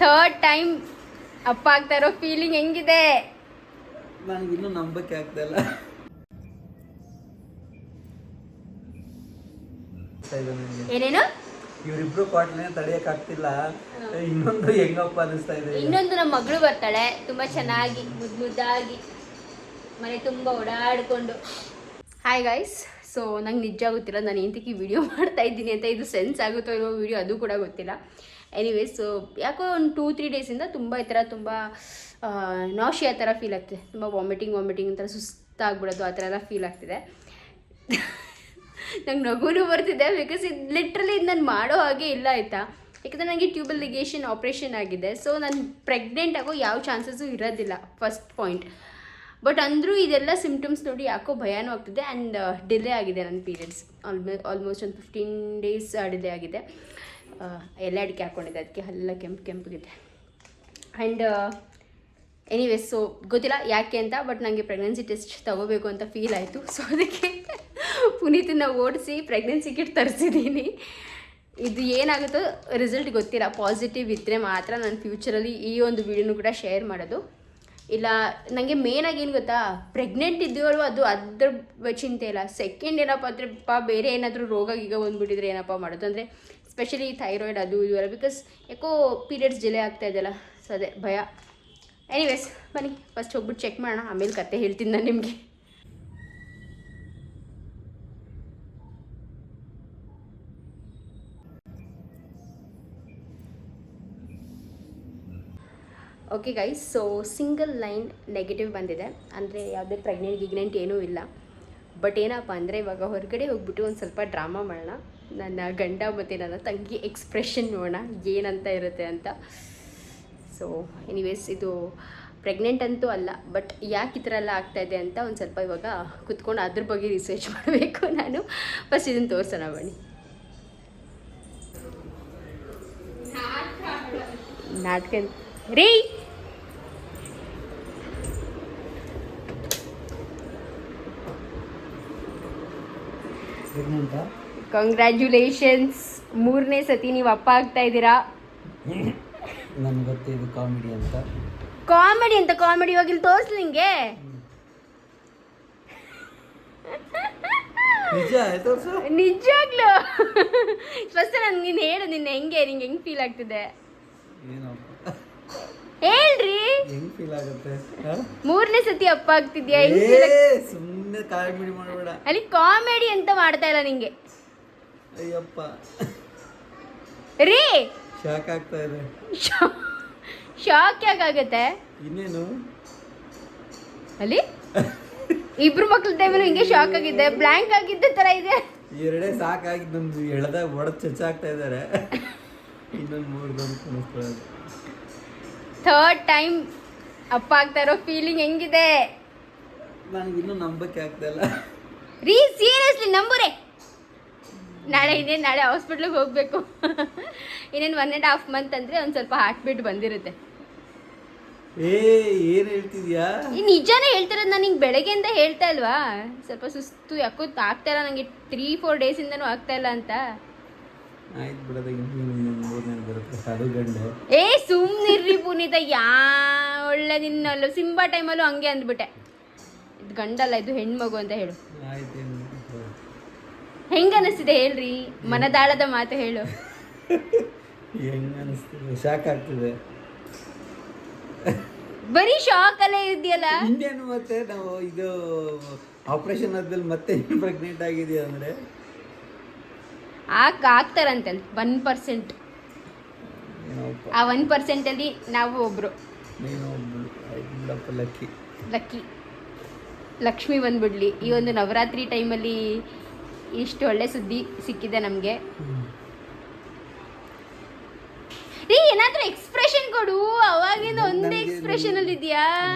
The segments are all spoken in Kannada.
ಥರ್ಡ್ ಟೈಮ್ ಅಪ್ಪ ಆಗ್ತಾ ಇರೋ ಫೀಲಿಂಗ್ ಹೆಂಗಿದೆ? ನನಗಿನ್ನೂ ನಂಬಕ್ಕೆ ಆಗ್ತಾ ಇಲ್ಲ. ಏನೇನು ಇವರಿಬ್ರು ಕ್ವಾಟ್ಲೇ ತಡೆಯಕ್ ಆಗ್ತಿಲ್ಲ. ಇನ್ನೊಂದು ಹೆಂಗಪ್ಪ ಅನಿಸ್ತಾ ಇದೆ. ಇನ್ನೊಂದು ನಮ್ಮ ಮಗಳು ಬರ್ತಾಳೆ, ತುಂಬಾ ಚೆನ್ನಾಗಿ ಮುದ್ದಾಗಿ ಮನೆ ತುಂಬಾ ಓಡಾಡ್ಕೊಂಡು. ಹಾಯ್ ಗೈಸ್, ಸೊ ನಂಗೆ ನಿಜ ಗೊತ್ತಿಲ್ಲ ನಾನು ಎಂತಕ್ಕೆ ವಿಡಿಯೋ ಮಾಡ್ತಾ ಇದ್ದೀನಿ ಅಂತ. ಇದು ಸೆನ್ಸ್ ಆಗುತ್ತೋ ಇರೋ ವಿಡಿಯೋ ಅದು ಕೂಡ ಗೊತ್ತಿಲ್ಲ. ಎನಿವೇಸ್, ಸೊ ಯಾಕೋ ಒಂದು 2-3 ಡೇಸಿಂದ ತುಂಬ ಈ ಥರ ತುಂಬ ನಾಶಿಯಾ ಥರ ಫೀಲ್ ಆಗ್ತಿದೆ. ತುಂಬ ವಾಮಿಟಿಂಗ್ ಒಂಥರ ಸುಸ್ತಾಗ್ಬಿಡೋದು ಆ ಥರ ಎಲ್ಲ ಫೀಲ್ ಆಗ್ತಿದೆ. ನಂಗೆ ನಗುನೂ ಬರ್ತಿದೆ, ಬಿಕಾಸ್ ಇದು ಲಿಟ್ರಲಿ ಇದು ನಾನು ಮಾಡೋ ಹಾಗೆ ಇಲ್ಲ ಆಯಿತಾ. ಯಾಕಂದರೆ ನನಗೆ ಟ್ಯೂಬಲ್ ಲಿಗೇಷನ್ ಆಪ್ರೇಷನ್ ಆಗಿದೆ. ಸೊ ನಾನು ಪ್ರೆಗ್ನೆಂಟ್ ಆಗೋ ಯಾವ ಚಾನ್ಸಸ್ಸು ಇರೋದಿಲ್ಲ, ಫಸ್ಟ್ ಪಾಯಿಂಟ್. ಬಟ್ ಅಂದರೂ ಇದೆಲ್ಲ ಸಿಮ್ಟಮ್ಸ್ ನೋಡಿ ಯಾಕೋ ಭಯನೂ ಆಗ್ತಿದೆ. ಆ್ಯಂಡ್ ಡಿಲೇ ಆಗಿದೆ ನನ್ನ ಪೀರಿಯಡ್ಸ್. ಆಲ್ಮೋಸ್ಟ್ ಒಂದು 15 ಡೇಸ್ ಡಿಲೇ ಆಗಿದೆ. ಎಲ್ಲ ಅಡಿಕೆ ಹಾಕ್ಕೊಂಡಿದ್ದೆ, ಅದಕ್ಕೆ ಎಲ್ಲ ಕೆಂಪಗಿದೆ. ಆ್ಯಂಡ್ ಎನಿವೇಸ್, ಸೊ ಗೊತ್ತಿಲ್ಲ ಯಾಕೆ ಅಂತ, ಬಟ್ ನನಗೆ ಪ್ರೆಗ್ನೆನ್ಸಿ ಟೆಸ್ಟ್ ತೊಗೋಬೇಕು ಅಂತ ಫೀಲ್ ಆಯಿತು. ಸೊ ಅದಕ್ಕೆ ಪುನೀತನ ಓಡಿಸಿ ಪ್ರೆಗ್ನೆನ್ಸಿ ಕಿಟ್ ತರಿಸಿದ್ದೀನಿ. ಇದು ಏನಾಗುತ್ತೋ ರಿಸಲ್ಟ್ ಗೊತ್ತಿಲ್ಲ. ಪಾಸಿಟಿವ್ ಇದ್ದರೆ ಮಾತ್ರ ನಾನು ಫ್ಯೂಚರಲ್ಲಿ ಈ ಒಂದು ವಿಡಿಯೋನು ಕೂಡ ಶೇರ್ ಮಾಡೋದು. ಇಲ್ಲ, ನನಗೆ ಮೇನಾಗಿ ಏನು ಗೊತ್ತಾ, ಪ್ರೆಗ್ನೆಂಟ್ ಇದ್ದೀವಲ್ವ ಅದು ಅದ್ರ ಚಿಂತೆ ಇಲ್ಲ. ಸೆಕೆಂಡ್ ಏನಪ್ಪ ಅಂದರೆ ಬೇರೆ ಏನಾದರೂ ರೋಗ ಈಗ ಬಂದುಬಿಟ್ಟಿದ್ರೆ ಏನಪ್ಪ ಮಾಡೋದು, ಅಂದರೆ ಸ್ಪೆಷಲಿ ಥೈರಾಯ್ಡ್ ಅದು ಇದು ಅಲ್ಲ. ಬಿಕಾಸ್ ಯಾಕೋ ಪೀರಿಯಡ್ಸ್ ಡಿಲೇ ಆಗ್ತಾ ಇದೆಯಲ್ಲ, ಸೊ ಅದೇ ಭಯ. ಎನಿವೇಸ್, ಬನ್ನಿ ಫಸ್ಟ್ ಹೋಗ್ಬಿಟ್ಟು ಚೆಕ್ ಮಾಡೋಣ, ಆಮೇಲೆ ಕತೆ ಹೇಳ್ತೀನಿ ನಾನು ನಿಮಗೆ. Okay guys, so single line negative ಬಂದಿದೆ. ಅಂದರೆ ಯಾವುದೇ ಗಿಗ್ನೆಂಟ್ ಏನೂ ಇಲ್ಲ. ಬಟ್ ಏನಪ್ಪ ಅಂದರೆ ಇವಾಗ ಹೊರಗಡೆ ಹೋಗ್ಬಿಟ್ಟು ಒಂದು ಸ್ವಲ್ಪ ಡ್ರಾಮಾ ಮಾಡೋಣ. ನನ್ನ ಗಂಡ ಮತ್ತು ನನ್ನ ತಂಗಿ ಎಕ್ಸ್ಪ್ರೆಷನ್ ನೋಡೋಣ ಏನಂತ ಇರುತ್ತೆ ಅಂತ. ಸೊ ಎನಿವೇಸ್, ಇದು ಪ್ರೆಗ್ನೆಂಟ್ ಅಂತೂ ಅಲ್ಲ, ಬಟ್ ಯಾಕೆ ಈ ಥರ ಎಲ್ಲ ಆಗ್ತಾಯಿದೆ ಅಂತ ಒಂದು ಸ್ವಲ್ಪ ಇವಾಗ ಕುತ್ಕೊಂಡು ಅದ್ರ ಬಗ್ಗೆ ರಿಸರ್ಚ್ ಮಾಡಬೇಕು ನಾನು. ಫಸ್ಟ್ ಇದನ್ನು ತೋರಿಸೋಣ ಬನ್ನಿ. ನಾಟಕ ರೀ, ಕಂಗ್ರ್ಯಾಚುಲೇಷನ್ಸ್, 3ನೇ ಸತಿ ನೀವು ಅಪ್ಪ ಆಗ್ತಾ ಇದ್ದೀರಾ. ನನಗೆ ಗೊತ್ತೇ ಇದು ಕಾಮಿಡಿ ಅಂತ. ಕಾಮಿಡಿ ಇವಾಗ ಇಲ್ಲಿ ತೋರಿಸ್ಲಿ ನಿಂಗೆ. ನಿಜಾಗ್ಲೂ ಫಸ್ಟ್ ನನ್ಗೆ ನೀನು ಹೇಳು, ನಿನ್ನೆ ನಿಂಗೆ ಹೆಂಗೆ ಫೀಲ್ ಆಗ್ತಿದೆ ಹೇಳ್ರಿ. ಹೆಂಗ್ ಫೀಲ್ ಆಗುತ್ತೆ? 3ನೇ ಸತಿ ಅಪ್ಪ ಆಗ್ತಿದ್ಯಾ? ಸುಮ್ಮನೆ ಕಾಮಿಡಿ ಮಾಡಬೇಡ. ಅಲ್ಲಿ ಕಾಮಿಡಿ ಅಂತ ಮಾಡ್ತಾ ಇಲ್ಲ ನಿಂಗೆ. ಅಯ್ಯಪ್ಪ ರೀ, ಶಾಕ್ ಆಗ್ತಾ ಇದೆ. ಶಾಕ್ ಯಾಕಾಗತ್ತೆ? ಇನ್ನೇನು ಅಲ್ಲಿ ಇಬ್ರು ಮಕ್ಳ ಟೈಮಲ್ಲಿ ಹಿಂಗೆ ಶಾಕ್ ಆಗಿದ್ದೆ, ಬ್ಲ್ಯಾಂಕ್ ಆಗಿದ್ದ ತರ ಇದೆ. ಎರಡೇ ಸಾಕಾಗಿದ್ದು, ನಮ್ದು ಎಳ್ದಾಗ ಒಡದ್ ಚಚ್ಚಾಗ್ತಾ ಇದ್ದಾರೆ. ಇನ್ನೊಂದು 3 ಕಾಣಿಸ್ಕೊಳ್ಳೋದು. ಥರ್ಡ್ ಟೈಮ್ ಅಪ್ಪ ಆಗ್ತಾ ಇರೋ ಫೀಲಿಂಗ್ ಹೆಂಗಿದೆ? ನನಗಿನ್ನೂ ನಂಬಕ್ಕೆ ಆಗ್ತಾ ಇಲ್ಲ ರೀ, ಸೀರಿಯಸ್ಲಿ ನಂಬುರೆ. ನಾಳೆ ಹಾಸ್ಪಿಟ್ಲಿಗೆ ಹೋಗಬೇಕು. ಇನ್ನೇನು 1.5 ಮಂತ್ ಅಂದರೆ ಒಂದು ಸ್ವಲ್ಪ ಹಾರ್ಟ್ ಬೀಟ್ ಬಂದಿರುತ್ತೆ. ಏನು ಹೇಳ್ತಿದ್ಯಾ? ನಿಜಾನೇ ಹೇಳ್ತಿರೋದು. ನಾನು ಹಿಂಗೆ ಬೆಳಗ್ಗೆಯಿಂದ ಹೇಳ್ತಾ ಇಲ್ವಾ, ಸ್ವಲ್ಪ ಸುಸ್ತು ಯಾಕೋ ಆಗ್ತಾ ಇಲ್ಲ ನನಗೆ. 3-4 ಡೇಸಿಂದನೂ ಆಗ್ತಾ ಇಲ್ಲ ಅಂತ. ಆಯ್ತು ಬಿಡೋದು, ಅದು ಗಂಡು. ಸುಮ್ಮನಿರ್ರಿ ಪುನೀತ, ಒಳ್ಳೆ ನಿನ್ನಲ್ಲೂ ಸಿಂಬಾ ಟೈಮಲ್ಲೂ ಹಂಗೆ ಅಂದ್ಬಿಟ್ಟೆ. ಇದು ಗಂಡಲ್ಲ, ಇದು ಹೆಣ್ಮಗು ಅಂತ ಹೇಳು. ಹೆಂಗ ಅನಿಸ್ತಿದೆ ಹೇಳ್ರಿ, ಮನದಾಳದ ಮಾತು ಹೇಳು. ಹೆಂಗ ಅನಿಸ್ತಿದೆ? ಶಾಕ್ ಆಗ್ತಿದೆ. ಬರೀ ಶಾಕ್ ಅಲ್ಲೇ ಇದೆಯಲ್ಲ. ಇನ್ನೇನು ಮತ್ತೆ ನಾವು ಇದು ಆಪರೇಷನ್ ಆದ್ಮೇಲೆ ಮತ್ತೆ ಪ್ರೆಗ್ನೆಂಟ್ ಆಗಿದೆಯಾ ಅಂದ್ರೆ ಆಗ್ತಾರಂತೆ 1%. ಆ 1%ಅಲ್ಲಿ ನಾವು ಒಬ್ರು. ಲಕ್ಕಿ ಲಕ್ಷ್ಮಿ ಬಂದ್ಬಿಡ್ಲಿ. ಈ ಒಂದು ನವರಾತ್ರಿ ಟೈಮಲ್ಲಿ ಇಷ್ಟು ಒಳ್ಳೆ ಸುದ್ದಿ ಸಿಕ್ಕಿದೆ ನಮಗೆ. ರೀ, ಏನಾದ್ರೂ ಎಕ್ಸ್ಪ್ರೆಷನ್ ಕೊಡು. ಅವಾಗಿಂದ ಒಂದೇ ಎಕ್ಸ್ಪ್ರೆಷನ್ ಅಲ್ಲಿ ಇದೆಯಾ?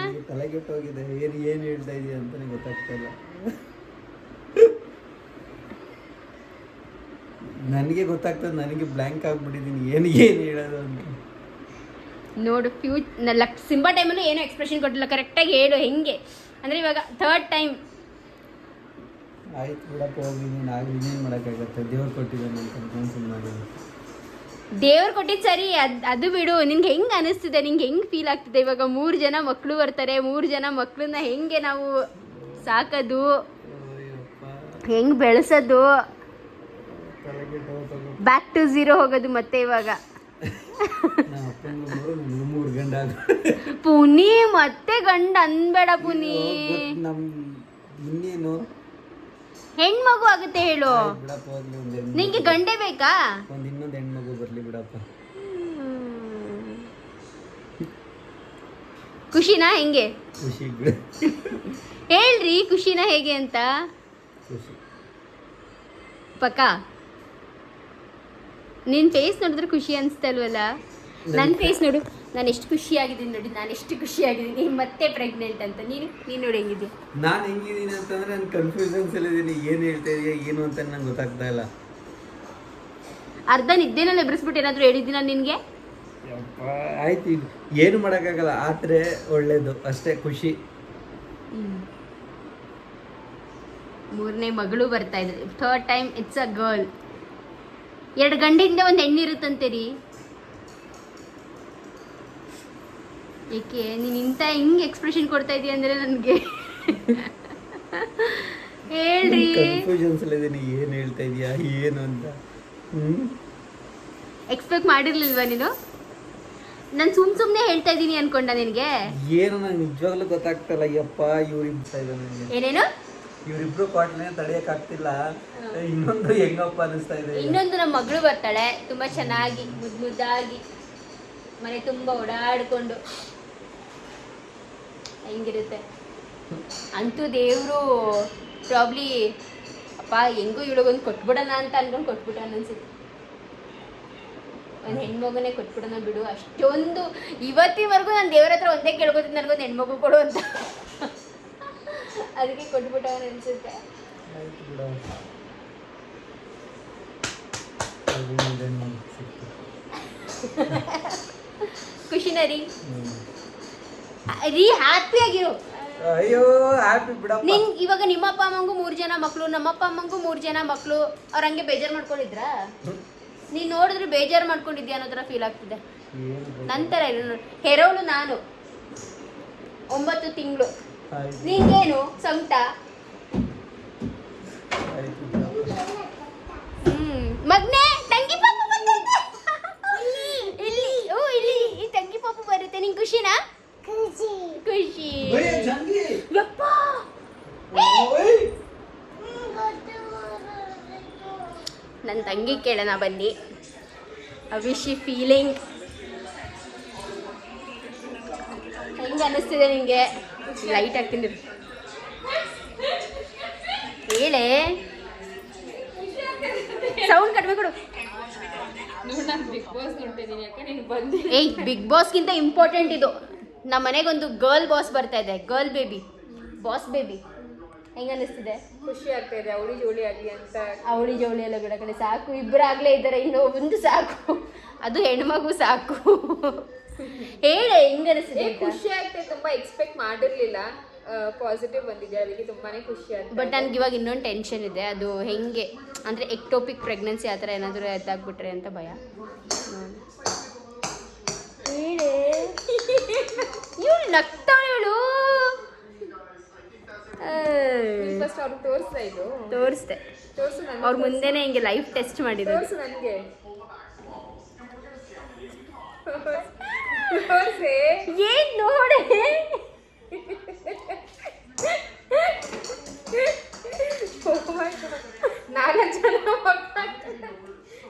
ತಲೆಗೆಟ್ಟೋಗಿದೆ. ಏನು ಹೇಳ್ತಾ ಇದೀಯ ಅಂತಾನೆ ಗೊತ್ತಾಗ್ತಾ ಇಲ್ಲ. ನನಗೆ ಗೊತ್ತಾಗ್ತದೆ, ನನಗೆ ಬ್ಲ್ಯಾಂಕ್ ಆಗ್ಬಿಟ್ಟಿದ್ದೀನಿ ಏನು ಹೇಳೋದು ಅಂತ. ನೋಡು, ಸಿಂಬಾ ಟೈಮಲ್ಲೂ ಏನೋ ಎಕ್ಸ್ಪ್ರೆಷನ್ ಕೊಟ್ಟಿಲ್ಲ. ಕರೆಕ್ಟಾಗಿ ಹೇಳು ಹೆಂಗೆ ಅಂದರೆ ಇವಾಗ ಥರ್ಡ್ ಟೈಮ್. ಆಯ್ತು ಬಿಡಪ್ಪ, ಹೋಗಿ ನಾವು ಇನ್ನೇನು ಮಾಡೋಕ್ಕಾಗತ್ತೆ. ದೇವ್ರು ಕೊಟ್ಟಿದ್ದಾನೆ ಅಂತ ಸುಮ್ಮನೆ. ದೇವ್ರು ಕೊಟ್ಟಿದ್ದು ಸರಿ, ಅದು ಬಿಡು. ನಿನ್ಗೆ ಹೆಂಗೆ ಅನಿಸ್ತಿದೆ, ನಿಂಗೆ ಹೆಂಗೆ ಫೀಲ್ ಆಗ್ತಿದೆ ಇವಾಗ? 3 ಜನ ಮಕ್ಕಳು ಬರ್ತಾರೆ, 3 ಜನ ಮಕ್ಕಳನ್ನ ಹೆಂಗೆ ನಾವು ಸಾಕೋದು, ಹೆಂಗೆ ಬೆಳೆಸೋದು, ಬ್ಯಾಕ್ ಟು ಝೀರೋ ಹೋಗೋದು ಮತ್ತೆ ಇವಾಗ. ಪುನಿ ಮತ್ತೆ ಗಂಡ ಅನ್ಬೇಡ ಪುನಿ, ಇನ್ನೇನು ಹೆಣ್ಮಗು ಆಗುತ್ತೆ ಹೇಳು. ನಿಂಗೆ ಗಂಡೆ ಬೇಕಾ? ಇನ್ನೊಂದು ಹೆಣ್ಮಗು ಬರ್ಲಿ ಬಿಡಪ್ಪ. ಖುಷಿನಾ? ಹೆಂಗೆ ಖುಷಿ ಬಿಡ, ಹೇಳ್ರಿ ಖುಷಿನಾ ಹೇಗೆ ಅಂತ. ಖುಷಿ ಪಕ್ಕ ನಿನ್ ಫೇಸ್ ನೋಡಿದ್ರೆ ಖುಷಿ ಅನ್ಸ್ತಲ್ವಲ್ಲ? ನನ್ನ ಫೇಸ್ ನೋಡು, ನಾನು ಎಷ್ಟು ಖುಷಿಯಾಗಿದ್ದೀನಿ ನೋಡಿ, ನಾನು ಎಷ್ಟು ಖುಷಿಯಾಗಿದ್ದೀನಿ ಮತ್ತೆ ಪ್ರೆಗ್ನೆಂಟ್ ಅಂತ. ನೀನು ನೋಡಿ ಹೆಂಗಿದ್ಯಾ? ನಾನು ಹೆಂಗಿದ್ದೀನಿ ಅಂತಂದ್ರೆ ನಾನು ಕನ್ಫ್ಯೂಷನ್ಸ್ ಅಲ್ಲಿ ಇದ್ದೀನಿ, ಏನು ಹೇಳ್ತಾ ಇದೆಯಾ ಏನು ಅಂತ ನಂಗೆ ಗೊತ್ತಾಗ್ತಾ ಇಲ್ಲ. ಅರ್ಧ ನಿದ್ದೆನಲ್ಲಿ ಎಬ್ರಿಸ್ಬಿಟ್ಟು ಏನಾದರೂ ಹೇಳಿದ್ದೀನ ನಿನಗೆ? ಆಯ್ತು, ಈಗ ಏನು ಮಾಡೋಕ್ಕಾಗಲ್ಲ, ಆದರೆ ಒಳ್ಳೇದು ಅಷ್ಟೇ, ಖುಷಿ. 3ನೇ ಮಗಳು ಬರ್ತಾ ಇದ್ದಾರೆ, 3rd time it's a girl. 2 ಗಂಡಿಂದ ಒಂದು ಹೆಣ್ಣಿರುತ್ತಂತೆ ರೀ. ಏಕೆ ನೀನು ಇಂಥ ಹಿಂಗೆ ಎಕ್ಸ್ಪ್ರೆಷನ್ ಕೊಡ್ತಾ ಇದೀಯ ಅಂದರೆ ನನಗೆ ಹೇಳ್ರಿ. ಕನ್ಫ್ಯೂಷನ್ಸ್ ಅಲ್ಲಿ ಇದ್ದೀನಿ, ಏನು ಹೇಳ್ತಾ ಇದೆಯಾ ಏನು ಅಂತ. ಎಕ್ಸ್ಪೆಕ್ಟ್ ಮಾಡಿರ್ಲಿಲ್ವಾ ನೀನು? ನಾನು ಸುಮ್ಮನೆ ಹೇಳ್ತಾ ಇದ್ದೀನಿ ಅನ್ಕೊಂಡ ನಿನಗೆ? ಏನು ನಂಗೆ ನಿಜವಾಗ್ಲೂ ಗೊತ್ತಾಗ್ತಲ್ಲ. ಯಪ್ಪ ಇವ್ರು ಇಬ್ತಾ ಇದೆ ನನಗೆ. ಏನೇನು? ಇವರಿಬ್ರು ಕಾಟ್ನೆ ತಡೆಯೋಕ್ಕಾಗ್ತಿಲ್ಲ. ಇನ್ನೊಂದು ಹೆಂಗಪ್ಪ ಅನಿಸ್ತಾ ಇದೆ. ಇನ್ನೊಂದು ನಮ್ಮ ಮಗಳು ಬರ್ತಾಳೆ, ತುಂಬಾ ಚೆನ್ನಾಗಿ ಮುದ್ದಾಗಿ ಮನೆ ತುಂಬ ಓಡಾಡ್ಕೊಂಡು ಹೆಂಗಿರುತ್ತೆ. ಅಂತೂ ದೇವರು ಪ್ರಾಬ್ಲಿ ಅಪ್ಪ ಹೆಂಗೂ ಇವಳಿಗೊಂದು ಕೊಟ್ಬಿಡೋಣ ಅಂತ ಅನ್ಕೊಂಡು ಕೊಟ್ಬಿಟ್ಟ ಅನ್ಸುತ್ತೆ. ಒಂದು ಹೆಣ್ಮಗುನೇ ಕೊಟ್ಬಿಡೋಣ ಬಿಡು. ಅಷ್ಟೊಂದು ಇವತ್ತಿವರೆಗೂ ನಾನು ದೇವ್ರ ಹತ್ರ ಒಂದೇ ಕೇಳ್ಕೊತೀನಿ, ನನಗೊಂದು ಹೆಣ್ಮಗು ಕೊಡು ಅಂತ. ಅದಕ್ಕೆ ಕೊಟ್ಬಿಟ್ಟ ಅನ್ಸುತ್ತೆ. ಖುಷಿನ ರೀ? ರೀ ಹ್ಯಾಪಿ ಆಗಿರು. ಅಯ್ಯೋ ಹ್ಯಾಪಿ ಬಿಡಪ್ಪ. ನಿನ್ ಇವಾಗ ನಿಮ್ಮ ಅಪ್ಪ ಅಮ್ಮಂಗೂ 3 ಜನ ಮಕ್ಕಳು, ನಮ್ಮ ಅಪ್ಪ ಅಮ್ಮಂಗೂ 3 ಜನ ಮಕ್ಕಳು. ಅವ್ರ ಹಂಗೆ ಬೇಜಾರು ಮಾಡ್ಕೊಂಡಿದ್ರಾ? ನೀನ್ ನೋಡಿದ್ರೆ ಬೇಜಾರು ಮಾಡ್ಕೊಂಡಿದ್ಯಾ ಅನ್ನೋ ಥರ ಫೀಲ್ ಆಗ್ತಿದೆ. ನಂತರ ಹೆರೋಳು ನಾನು 9 ತಿಂಗಳು, ನಿಂಗೇನು ಸಂಕಟ? ಮಗ್ನೆ ತಂಗಿ ಪಾಪು ಬಂದೈತೆ ಇಲ್ಲಿ. ಓ ಇಲ್ಲಿ ಈ ತಂಗಿ ಪಾಪು ಬರುತ್ತೆ. ನಿಂಗೆ ಖುಷಿನಾ? ಖುಷಿ. ಯಪ್ಪ ನನ್ನ ತಂಗಿ ಕೇಳೋಣ ಬನ್ನಿ. ಅವಿಶಿ ಫೀಲಿಂಗ್ ಹೆಂಗೆ ಅನ್ನಿಸ್ತಿದೆ ನಿಂಗೆ? ಲೈಟ್ ಹಾಕ್ತೀನಿ ಹೇಳೆ, ಸೌಂಡ್ ಕಡಿಮೆ ಕೊಡು. ಏಯ್ ಬಿಗ್ ಬಾಸ್ಗಿಂತ ಇಂಪಾರ್ಟೆಂಟ್ ಇದು. ನಮ್ಮ ಮನೆಗೊಂದು ಗರ್ಲ್ ಬಾಸ್ ಬರ್ತಾ ಇದೆ, ಗರ್ಲ್ ಬೇಬಿ, ಬಾಸ್ ಬೇಬಿ. ಹೆಂಗ ಅನಿಸ್ತಿದೆ? ಖುಷಿ ಆಗ್ತಾ ಇದೆ. ಅವಳಿ ಜೋಳಿ ಆಗಲಿ ಅಂತ. ಅವಳಿ ಜೋಳಿ ಎಲ್ಲ ಬಿಡ ಕಡೆ ಸಾಕು, ಇಬ್ಬರಾಗ್ಲೇ ಇದ್ದಾರೆ, ಇನ್ನೂ ಒಂದು ಸಾಕು, ಅದು ಹೆಣ್ಮಗು ಸಾಕು. ಹೇಳೆ ಹೆಂಗ ಅನಿಸ್ತಿದೆ? ಖುಷಿ ಆಗ್ತಾ ಇದೆ, ತುಂಬಾ ಎಕ್ಸ್ಪೆಕ್ಟ್ ಮಾಡಿರ್ಲಿಲ್ಲ. ಪಾಸಿಟಿವ್ ಬಂದಿದೆ, ಅದಕ್ಕೆ ತುಂಬಾನೇ ಖುಷಿ ಆಗ್ತದೆ. ಬಟ್ ನನಗೆ ಇವಾಗ ಇನ್ನೊಂದು ಟೆನ್ಷನ್ ಇದೆ. ಅದು ಹೆಂಗೆ ಅಂದರೆ ಎಕ್ಟೋಪಿಕ್ ಪ್ರೆಗ್ನೆನ್ಸಿ ಆ ಥರ ಏನಾದರೂ ಎದ್ದಾಗ್ಬಿಟ್ರೆ ಅಂತ ಭಯ. ಹೇಳೆ ಇವಳು ನಗ್ತಾಳು. ಫಸ್ಟ್ ಅವ್ರಿಗೆ ತೋರಿಸ್ತಾ ಇದು ತೋರಿಸ್ದೆ, ತೋರಿಸು ನನಗೆ. ಅವ್ರ ಮುಂದೆನೇ ಹಿಂಗೆ ಲೈಫ್ ಟೆಸ್ಟ್ ಮಾಡಿದ್ರು. ತೋರಿಸು ನನಗೆ. ತೋರಿಸಿ ಏನ್ ನೋಡೆ.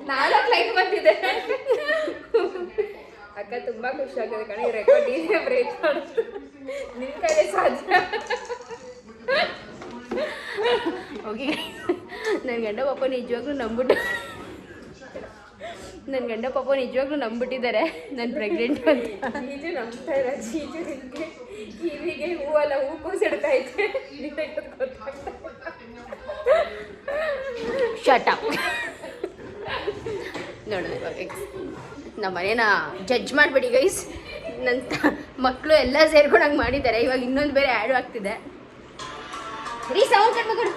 ನಾಲ್ಕು ಲೈಕ್ ಬಂದಿದೆ. ಅಕ್ಕ ತುಂಬಾ ಖುಷಿ ಆಗ್ತದೆ ಕಣ. ಈ ರೆಕಾರ್ಡ್ ನೀನೇ ಬ್ರೇಕ್ ಮಾಡುತ್ತೆ, ನಿನ್ ಕೈಲೇ ಸಾಧ್ಯ. ಓಕೆ, ನನ್ನ ಗಂಡ ಪಾಪ ನಿಜವಾಗ್ಲೂ ನಂಬಿಟ್ಟು, ನನ್ನ ಗಂಡ ಪಾಪ ನಿಜವಾಗ್ಲೂ ನಂಬಿಟ್ಟಿದ್ದಾರೆ ನಾನು ಪ್ರೆಗ್ನೆಂಟ್ ಅಂತ. ಚೀಜು ನಂಬ್ತಾ ಇಲ್ಲ. ಚೀಜು ನಿಮಗೆ ಕಿವಿಗೆ ಹೂವಲ್ಲ, ಹೂ ಕೂಸಿಡ್ತಾ ಐತೆ. ಗೊತ್ತಾಗ್ತಾ ಶಟ್ ಅಪ್. ನೋಡೋಣ ನಮ್ಮ ಮನೇನ ಜಡ್ಜ್ ಮಾಡಬೇಡಿ ಗೈಸ್. ನನ್ನ ಮಕ್ಕಳು ಎಲ್ಲ ಸೇರ್ಕೊಂಡು ಹಂಗೆ ಮಾಡಿದ್ದಾರೆ. ಇವಾಗ ಇನ್ನೊಂದು ಬೇರೆ ಆ್ಯಡ್ ಆಗ್ತಿದೆ. ರೀ ಸೌಂಡ್ ಕಡಿಮೆ ಕೊಡು.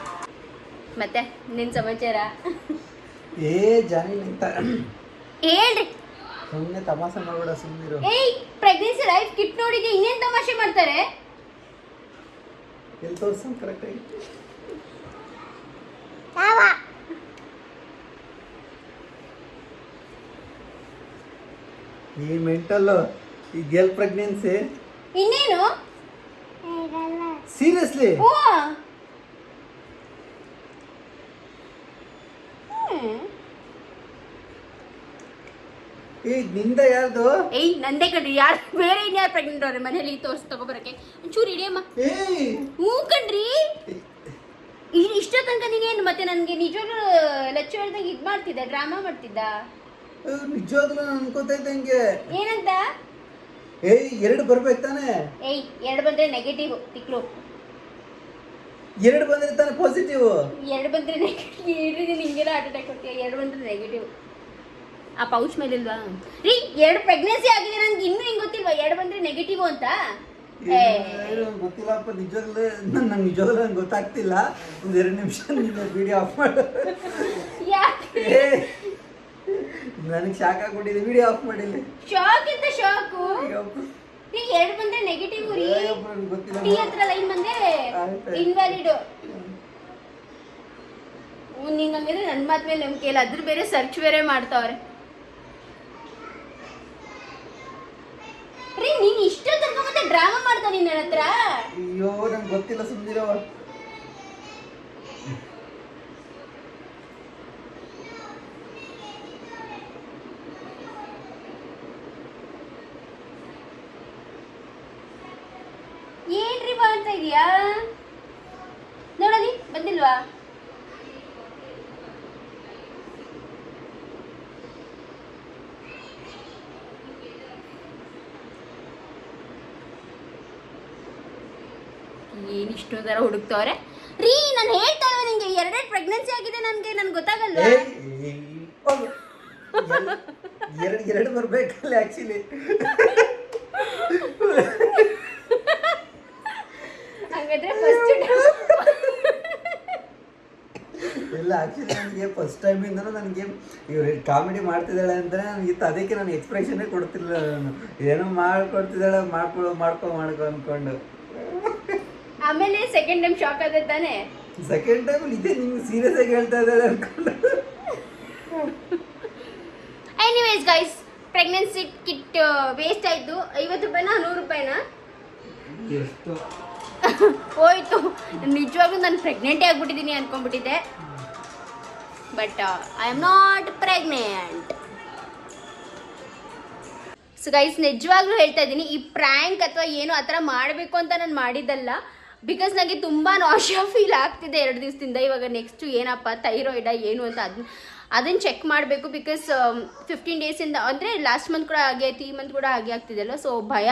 ಮತ್ತೆ ನಿನ್ನ ಸಮಾಚಾರ? ಏ ಜಾನಿ ಅಂತ ಹೇಳ್ರಿ. ಸುಮ್ಮನೆ ತಮಾಷೆ ಮಾಡಬೇಡ, ಸುಮ್ಮನಿರು. ಏಯ್, ಪ್ರೆಗ್ನೆನ್ಸಿ ಲೈಫ್ ಕಿಟ್ ನೋಡಿದ್ರೆ ಇನ್ನೇನ್ ತಮಾಷೆ ಮಾಡ್ತಾರೆ? ಎಲ್ಲಿ ತೋರ್ಸಂ ಕರೆಕ್ಟಾಗಿ? ಈ ಮೆಂಟಲ್ಲು ಈಗ ಎಲ್ ಪ್ರೆಗ್ನೆನ್ಸಿ? ಇನ್ನೇನು? ಸೀರಿಯಸ್ಲಿ? ಓ ಈಗ ನಿಂದ ಯಾರ್ದು? ಏಯ್, ನಂದೇ ಕಣ್ರಿ. ಯಾರು ಬೇರೆ ಇನ್ಯಾರು ಪ್ರೆಗ್ನೆಂಟ್ ಅವ್ರೆ ಮನೇಲಿ ತಗೋಬರಕ್ಕೆ? ಒಂಚೂರು ಇಡಿಯಮ್ಮ. ಏಯ್ ಹ್ಞೂ ಕಣ್ರಿ. ಇಷ್ಟ ತನಕ ನೀನೇನು ಮತ್ತೆ ನನಗೆ ನಿಜವಾಗ್ಲೂ ಲಚ್ಚು ಹೇಳ್ದಂಗೆ ಇದು ಮಾಡ್ತಿದ್ದ, ಡ್ರಾಮಾ ಮಾಡ್ತಿದ್ದ? ನಿಜವಾಗ್ಲೂ ನಾನು ಅನ್ಕೋತಾ ಇದ್ದಂಗೆ. ಏನಂತ? ಏಯ್ 2 ಬರ್ಬೇಕು ತಾನೆ? ಏಯ್, 2 ಬಂದ್ರೆ ನೆಗೆಟಿವ್ ತಿಕ್ಲು. 2 ಬಂದ್ರೆ ತಾನೆ ಪಾಸಿಟಿವ್? 2 ಬಂದ್ರೆ ನೆಗೆಟಿವ್. ನಿಂಗೆಲ್ಲ ಹಾರ್ಟ್ ಅಟ್ಯಾಕ್ ಕೊಡ್ತೀಯ? 2 ಬಂದ್ರೆ ನೆಗೆಟಿವ್. ಆ ಪೌಚ್ ಮೇಲೆ ಇಲ್ವಾ ರೀ? 2 ಪ್ರೆಗ್ನೆನ್ಸಿ ಆಗಿದೆ, ನನ್ಗೆ ಇನ್ನೂ ಹಿಂಗೆ ಗೊತ್ತಿಲ್ವಾ 2 ಬಂದ್ರೆ ನೆಗೆಟಿವ್ ಅಂತ? ಗೊತ್ತಿಲ್ಲಪ್ಪ, ನಿಜವಾಗ್ಲೂ ನಂಗೆ ಗೊತ್ತಾಗ್ತಿಲ್ಲ. ಒಂದ್ 2 ನಿಮಿಷ ನಿನ್ನ ವಿಡಿಯೋ ಆಫ್ ಮಾಡು. ಯಾಕೆ? ನನಗೆ ಶಾಕ್ ಆಗ್ಬಿಟ್ಟಿದೆ, ವಿಡಿಯೋ ಆಫ್ ಮಾಡಿಲ್ಲ. ಶಾಕ್ ಅಂತ ಶಾಕು ರೀ. 2 ಬಂದ್ರೆ ನೆಗೆಟಿವ್ ರೀ. ಗೊತ್ತಿಲ್ಲ. ಟಿ ಹತ್ರ ಲೈನ್ ಬಂದೆ ಇನ್ವ್ಯಾಲಿಡ್. ನಿಂಗೆ ಹಂಗಿದ್ರೆ ನನ್ನ ಮಾತು ಮೇಲೆ ನಂಬಿಕೆ ಇಲ್ಲ. ಅದ್ರ ಬೇರೆ ಸರ್ಚ್ ಬೇರೆ ಮಾಡ್ತಾವ್ರೆ ರೀ. ನೀನು ಇಷ್ಟ ತನಕ ಮತ್ತೆ ಡ್ರಾಮಾ ಮಾಡ್ತಾ ನಿನ್ನ ಹತ್ರ? ಅಯ್ಯೋ ನಂಗೆ ಗೊತ್ತಿಲ್ಲ, ಸುಮ್ಮನಿರೋ. ಏನ್ರಿ ಮಾಡ್ತಾ ಇದೀಯಾ? ನೋಡಲಿ ಬಂದಿಲ್ವಾ? ಏನ್ ಇಷ್ಟೊಂದು ಥರ ಹುಡುಕ್ತವ್ರೆ ರೀ? ನಾನು ಹೇಳ್ತಾ ಇರೋ ನಿಂಗೆ 2 ಪ್ರೆಗ್ನೆನ್ಸಿ ಆಗಿದೆ ನನ್ಗೆ ಗೊತ್ತಾಗಲ್ವಾ? ಎರಡು ಬರ್ಬೇಕಲ್ಲ ಆಕ್ಚುಲಿ. ಹಾಗಾದ್ರೆ ಫಸ್ಟ್ ಇಲ್ಲ, ಆಕ್ಚುಲಿ ನನಗೆ ಫಸ್ಟ್ ಟೈಮಿಂದನೂ ನನಗೆ ಇವ್ರು ಕಾಮಿಡಿ ಮಾಡ್ತಿದ್ದಾಳೆ ಅಂದರೆ ನನಗಿತ್ತು. ಅದಕ್ಕೆ ನಾನು ಎಕ್ಸ್ಪ್ರೆಷನ್ನೇ ಕೊಡ್ತಿಲ್ಲ. ನಾನು ಏನೋ ಮಾಡ್ಕೊಡ್ತಿದ್ದಾಳೆ, ಮಾಡ್ಕೊ ಅಂದ್ಕೊಂಡು. ಆಮೇಲೆ ಸೆಕೆಂಡ್ ಟೈಮ್ ಶಾಕ್ ಆದ ತಾನೆ? ಸೆಕೆಂಡ್ ಟೈಮ್ ಇದೇ ನಿಮ್ಗೆ ಸೀರಿಯಸ್ ಆಗಿ ಹೇಳ್ತಾ ಇದ್ದಾಳೆ ಅನ್ಕೊಂಡು. Anyways guys, pregnancy kit waste ಆಯಿತು. 50 ರೂಪಾಯಿನಾ 100 ರೂಪಾಯಿನಾ? ಎಷ್ಟು ಹೋಯ್ತು. ನಿಜವಾಗ್ಲೂ ನಾನು ಪ್ರೆಗ್ನೆಂಟೇ ಆಗ್ಬಿಟ್ಟಿದ್ದೀನಿ ಅನ್ಕೊಂಡ್ಬಿಟ್ಟಿದ್ದೆ. But I am not pregnant. So guys, ನಿಜವಾಗ್ಲೂ ಹೇಳ್ತಾ ಇದ್ದೀನಿ, ಈ ಪ್ರ್ಯಾಂಕ್ ಅಥವಾ ಏನು ಆ ಥರ ಮಾಡಬೇಕು ಅಂತ ನಾನು ಮಾಡಿದ್ದಲ್ಲ. ಬಿಕಾಸ್ ನನಗೆ ತುಂಬ ನಾಶಿಯಾ ಫೀಲ್ ಆಗ್ತಿದೆ 2 ದಿವಸದಿಂದ. ಇವಾಗ ನೆಕ್ಸ್ಟು ಏನಪ್ಪ ಥೈರಾಯ್ಡಾ ಏನು ಅಂತ ಅದನ್ನು ಚೆಕ್ ಮಾಡಬೇಕು. ಬಿಕಾಸ್ 15 ಡೇಸಿಂದ ಅಂದರೆ ಲಾಸ್ಟ್ ಮಂತ್ ಕೂಡ ಹಾಗೆ ಆಯ್ತು, ಈ ಮಂತ್ ಕೂಡ ಹಾಗೆ ಆಗ್ತಿದೆಯಲ್ಲ. ಸೊ ಭಯ.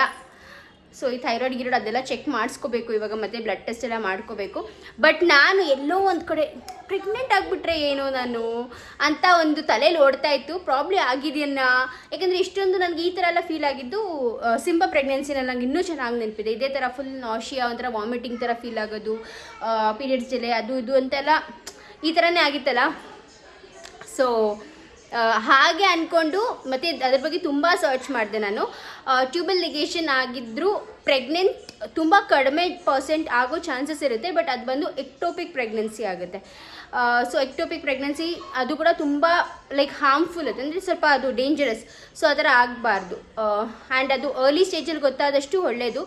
ಸೊ ಈ ಥೈರಾಯ್ಡ್ ಅದೆಲ್ಲ ಚೆಕ್ ಮಾಡಿಸ್ಕೋಬೇಕು ಇವಾಗ, ಮತ್ತು ಬ್ಲಡ್ ಟೆಸ್ಟ್ ಎಲ್ಲ ಮಾಡ್ಕೋಬೇಕು. ಬಟ್ ನಾನು ಎಲ್ಲೋ ಒಂದು ಕಡೆ ಪ್ರೆಗ್ನೆಂಟ್ ಆಗಿಬಿಟ್ರೆ ಏನೋ ನಾನು ಅಂತ ಒಂದು ತಲೆಯಲ್ಲಿ ಓಡ್ತಾ ಇತ್ತು. ಪ್ರಾಬ್ಲಿ ಆಗಿದೆಯನ್ನ. ಯಾಕಂದರೆ ಇಷ್ಟೊಂದು ನನಗೆ ಈ ಥರ ಎಲ್ಲ ಫೀಲ್ ಆಗಿದ್ದು ಸಿಂಬಾ ಪ್ರೆಗ್ನೆನ್ಸಿನಲ್ಲಿ ನಂಗೆ ಇನ್ನೂ ಚೆನ್ನಾಗಿ ನೆನಪಿದೆ. ಇದೇ ಥರ ಫುಲ್ ನಾಶಿಯಾ, ಒಂಥರ ವಾಮಿಟಿಂಗ್ ಥರ ಫೀಲ್ ಆಗೋದು, ಪೀರಿಯಡ್ಸ್ ಡಿಲೇ ಅದು ಇದು ಅಂತೆಲ್ಲ ಈ ಥರನೇ ಆಗಿತ್ತಲ್ಲ. ಸೊ ಹಾಗೆ ಅಂದ್ಕೊಂಡು ಮತ್ತು ಅದ್ರ ಬಗ್ಗೆ ತುಂಬ ಸರ್ಚ್ ಮಾಡಿದೆ ನಾನು. ಟ್ಯೂಬಲ್ ಲಿಗೇಷನ್ ಆಗಿದ್ದರೂ ಪ್ರೆಗ್ನೆಂಟ್ ತುಂಬ ಕಡಿಮೆ % ಆಗೋ ಚಾನ್ಸಸ್ ಇರುತ್ತೆ. ಬಟ್ ಅದು ಬಂದು ಎಕ್ಟೋಪಿಕ್ ಪ್ರೆಗ್ನೆನ್ಸಿ ಆಗುತ್ತೆ. ಸೊ ಎಕ್ಟೋಪಿಕ್ ಪ್ರೆಗ್ನೆನ್ಸಿ ಅದು ಕೂಡ ತುಂಬ ಲೈಕ್ ಹಾರ್ಮ್ಫುಲ್ ಅದು, ಅಂದರೆ ಸ್ವಲ್ಪ ಅದು ಡೇಂಜರಸ್. ಸೊ ಆ ಥರ ಆಗಬಾರ್ದು. ಆ್ಯಂಡ್ ಅದು ಅರ್ಲಿ ಸ್ಟೇಜಲ್ಲಿ ಗೊತ್ತಾದಷ್ಟು ಒಳ್ಳೆಯದು.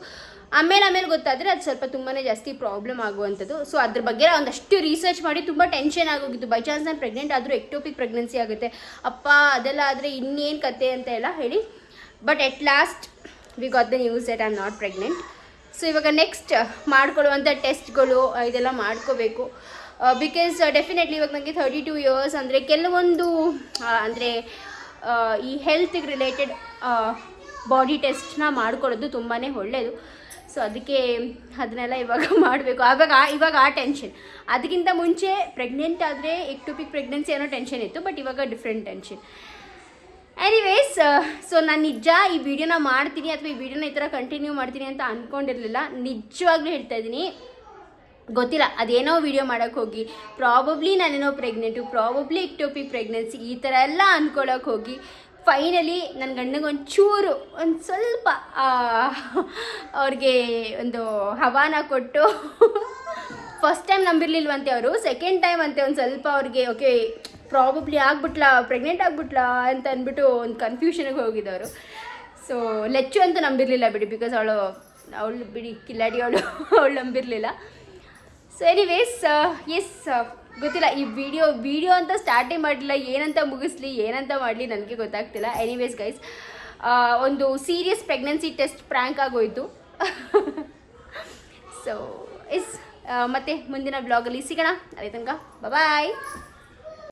ಆಮೇಲೆ ಗೊತ್ತಾದರೆ ಅದು ಸ್ವಲ್ಪ ತುಂಬಾ ಜಾಸ್ತಿ ಪ್ರಾಬ್ಲಮ್ ಆಗುವಂಥದ್ದು. ಸೊ ಅದ್ರ ಬಗ್ಗೆ ಒಂದಷ್ಟು ರಿಸರ್ಚ್ ಮಾಡಿ ತುಂಬ ಟೆನ್ಷನ್ ಆಗೋಗಿತ್ತು. ಬೈ ಚಾನ್ಸ್ ನಾನು ಪ್ರೆಗ್ನೆಂಟ್ ಆದರೂ ಎಕ್ಟೋಪಿಕ್ ಪ್ರೆಗ್ನೆನ್ಸಿ ಆಗುತ್ತೆ ಅಪ್ಪ, ಅದೆಲ್ಲ ಆದರೆ ಇನ್ನೇನು ಕತೆ ಅಂತ ಎಲ್ಲ ಹೇಳಿ. But at last we got the news that I am not pregnant. So ಇವಾಗ ನೆಕ್ಸ್ಟ್ ಮಾಡ್ಕೊಳ್ಳುವಂಥ ಟೆಸ್ಟ್ಗಳು ಇದೆಲ್ಲ ಮಾಡ್ಕೋಬೇಕು. ಬಿಕಾಸ್ ಡೆಫಿನೆಟ್ಲಿ ಇವಾಗ ನನಗೆ 32 ಇಯರ್ಸ್ ಅಂದರೆ ಕೆಲವೊಂದು ಅಂದರೆ ಈ ಹೆಲ್ತಿಗೆ ರಿಲೇಟೆಡ್ ಬಾಡಿ ಟೆಸ್ಟ್ನ ಮಾಡ್ಕೊಳ್ಳೋದು ತುಂಬಾ ಒಳ್ಳೆಯದು. ಸೊ ಅದಕ್ಕೆ ಅದನ್ನೆಲ್ಲ ಇವಾಗ ಮಾಡಬೇಕು. ಇವಾಗ ಆ ಟೆನ್ಷನ್. ಅದಕ್ಕಿಂತ ಮುಂಚೆ ಪ್ರೆಗ್ನೆಂಟ್ ಆದರೆ ಎಕ್ಟೋಪಿಕ್ ಪ್ರೆಗ್ನೆನ್ಸಿ ಅನ್ನೋ ಟೆನ್ಷನ್ ಇತ್ತು. ಬಟ್ ಇವಾಗ ಡಿಫ್ರೆಂಟ್ ಟೆನ್ಷನ್. ಎನಿವೇಸ್, ಸೊ ನಾನು ನಿಜ ಈ ವಿಡಿಯೋನ ಮಾಡ್ತೀನಿ ಅಥವಾ ಈ ವಿಡಿಯೋನ ಈ ಥರ ಕಂಟಿನ್ಯೂ ಮಾಡ್ತೀನಿ ಅಂತ ಅಂದ್ಕೊಂಡಿರಲಿಲ್ಲ. ನಿಜವಾಗ್ಲೂ ಹೇಳ್ತಾ ಇದ್ದೀನಿ, ಗೊತ್ತಿಲ್ಲ ಅದೇನೋ ವಿಡಿಯೋ ಮಾಡೋಕ್ಕೆ ಹೋಗಿ ಪ್ರಾಬಬ್ಲಿ ನಾನೇನೋ ಪ್ರೆಗ್ನೆಂಟು, ಪ್ರಾಬಬ್ಲಿ ಎಕ್ಟೋಪಿಕ್ ಪ್ರೆಗ್ನೆನ್ಸಿ ಈ ಥರ ಎಲ್ಲ ಅಂದ್ಕೊಳ್ಳೋಕೆ ಹೋಗಿ ಫೈನಲಿ ನನ್ನ ಗಂಡಗೆ ಒಂಚೂರು ಒಂದು ಸ್ವಲ್ಪ ಅವ್ರಿಗೆ ಒಂದು ಹವಾನ ಕೊಟ್ಟು ಫಸ್ಟ್ ಟೈಮ್ ನಂಬಿರ್ಲಿಲ್ವಂತೆ ಅವರು, ಸೆಕೆಂಡ್ ಟೈಮ್ ಅಂತೆ ಒಂದು ಸ್ವಲ್ಪ ಅವ್ರಿಗೆ ಓಕೆ ಪ್ರಾಬಬ್ಲಿ ಆಗ್ಬಿಟ್ಲಾ, ಪ್ರೆಗ್ನೆಂಟ್ ಆಗ್ಬಿಟ್ಲಾ ಅಂತ ಅಂದ್ಬಿಟ್ಟು ಒಂದು ಕನ್ಫ್ಯೂಷನ್ಗೆ ಹೋಗಿದ್ದವರು. ಸೊ ಲೆಚ್ಚು ಅಂತೂ ನಂಬಿರಲಿಲ್ಲ ಬಿಡಿ, ಬಿಕಾಸ್ ಅವಳು ಬಿಡಿ ಕಿಲಾಡಿ ಅವಳು ನಂಬಿರಲಿಲ್ಲ. ಸೊ ಎನಿವೇಸ್ ಎಸ್ ಗೊತ್ತಿಲ್ಲ, ಈ ವಿಡಿಯೋ ಅಂತ ಸ್ಟಾರ್ಟೇ ಮಾಡಲಿಲ್ಲ, ಏನಂತ ಮುಗಿಸ್ಲಿ ಏನಂತ ಮಾಡಲಿ ನನಗೆ ಗೊತ್ತಾಗ್ತಿಲ್ಲ. ಎನಿವೇಸ್ ಗೈಸ್, ಒಂದು ಸೀರಿಯಸ್ ಪ್ರೆಗ್ನೆನ್ಸಿ ಟೆಸ್ಟ್ ಪ್ರ್ಯಾಂಕ್ ಆಗೋಯಿತು. ಸೊ ಎಸ್ ಮತ್ತೆ ಮುಂದಿನ ಬ್ಲಾಗಲ್ಲಿ ಸಿಗೋಣ. ಅಲ್ಲಿ ತನಕ ಬಾಯ್.